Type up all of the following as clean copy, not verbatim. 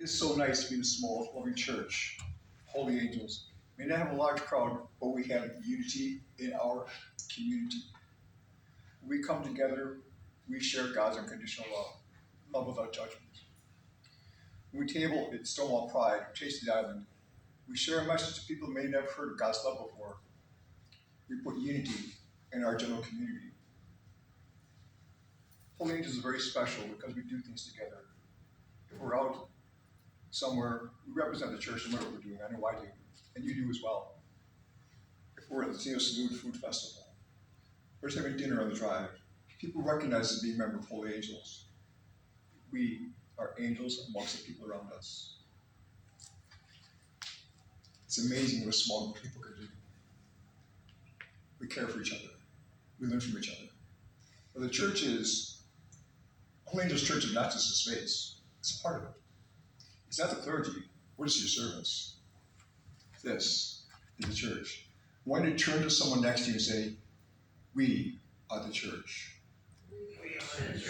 It's so nice to be in a small, loving church. Holy angels. We may not have a large crowd, but we have unity in our community. When we come together, we share God's unconditional love without judgment. When we table at Stonewall Pride, Chasey Island, we share a message to people who may never heard of God's love before. We put unity in our general community. Holy Angels is very special because we do things together. If we're out somewhere, we represent the church no matter what we're doing. I know I do, and you do as well. If we're at the Zeno Salute Food Festival, we're just having dinner on the drive, people recognize us as being members of Holy Angels. We are angels amongst the people around us. It's amazing what a small group of people can do. We care for each other. We learn from each other. But the church is, Holy Angels Church is not just a space. It's a part of it. It's not the clergy. What is your service? This is the church. Why don't you turn to someone next to you and say, we are the church.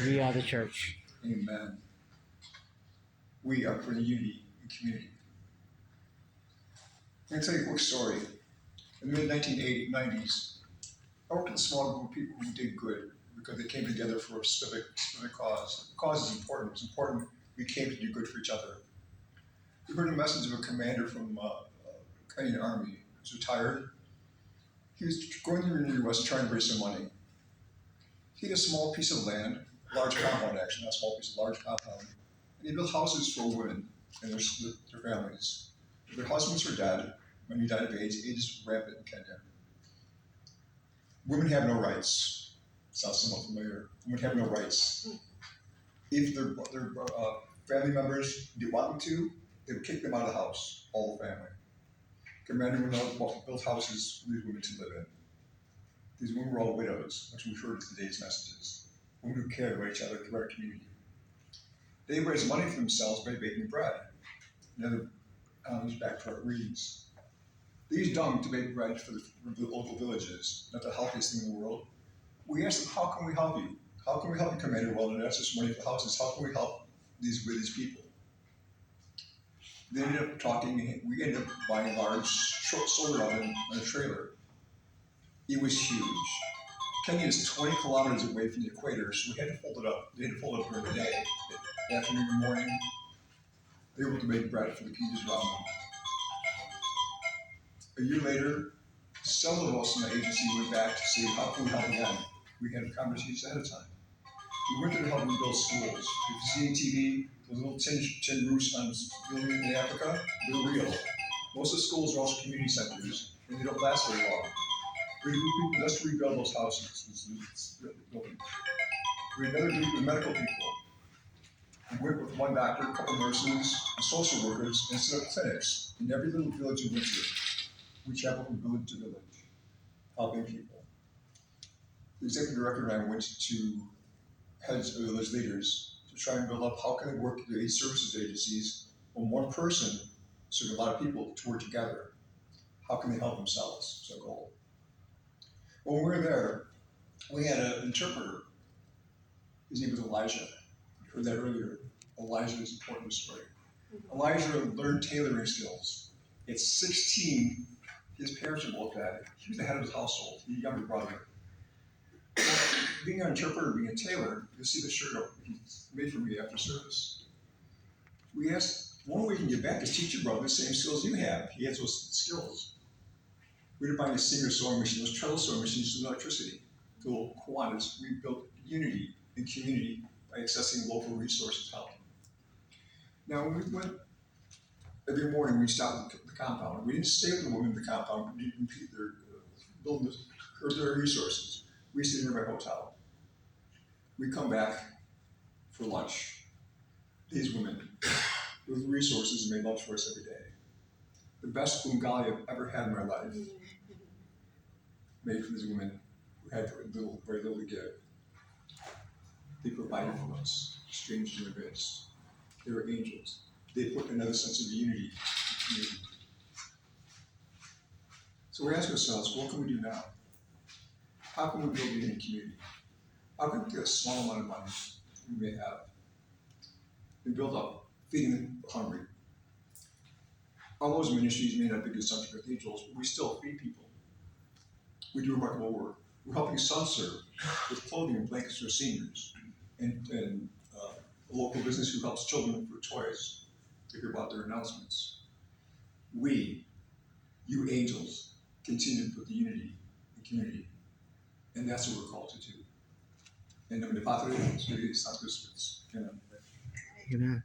We are the church. Amen. We are for the unity and community. I'm going to tell you a quick story. In the mid-1990s, I worked with a small group of people who did good because they came together for a specific cause. The cause is important. It's important we came to do good for each other. We heard a message of a commander from Canadian Army. He was retired. He was going through the West trying to raise some money. He had a small piece of land, large compound actually, not a small piece, a large compound. And he built houses for women and their families. Their husbands were dead when he died of AIDS. AIDS is rampant in Kenya. Women have no rights. Sounds somewhat familiar. Women have no rights. If their family members didn't want them to, they would kick them out of the house, all the family. Commander would build houses for these women to live in. These women were all widows, which we've heard in today's messages. Women who cared about each other, cared about our community. They raised money for themselves by baking bread. Another back to our readings. They used dung to bake bread for the local villages, not the healthiest thing in the world. We asked them, how can we help you? How can we help you, Commander? Well, not just money for the houses. How can we help these people? They ended up talking, we ended up buying a large solar oven and a trailer. It was huge. Kenya is 20 kilometers away from the equator, so we had to fold it up. They had to fold it up during the day. The afternoon and morning, they were able to make bread for the communities around them. A year later, several of us in the agency went back to see how can we help again. We had conversations ahead of time. We went there to help them build schools. If you see TV, those little tin roofs on buildings in Africa, they're real. Most of the schools are also community centers, and they don't last very long. Let's rebuild those houses. We had another group of medical people. We worked with one doctor, a couple nurses, and social workers, and set up clinics in every little village we went to. We traveled from village to village, helping people. The executive director and I went to heads of village leaders to try and build up how can they work with the AIDS services agencies when one person serves a lot of people to work together. How can they help themselves? It's our goal. When we were there, we had an interpreter. His name was Elijah. You heard that earlier. Elijah is important in the story. Elijah learned tailoring skills. At 16, his parents were both dead. He was the head of his household. He had a younger brother. Being an interpreter, being a tailor, you'll see the shirt he made for me after service. We asked, one way we can get back is teach your brother the same skills you have. He has those skills. We didn't buy a Singer sewing machine, those treadle sewing machines with electricity. The little Kiwanis, we built unity and community by accessing local resources to help them. Now, when we went, every morning we'd stop at the compound. We didn't stay with the women in the compound, we didn't compete building their resources. We stayed in a hotel. We come back for lunch. These women, with resources, made lunch for us every day. The best bungali I've ever had in my life, made for these women who had very little to give. They provided for us, strangers in their midst. They were angels. They put another sense of unity and community. So we ask ourselves, what can we do now? How can we build a unity community? How can we get a small amount of money we may have and build up feeding the hungry, All those ministries may not be good subject cathedrals, but we still feed people. We do remarkable work. We're helping SunServe with clothing and blankets for seniors, and a local business who helps children for toys to hear about their announcements. We, you angels, continue to put the unity in community, and that's what we're called to do. En nombre del Padre, del Hijo y del Espíritu Santo. Amen. Amen.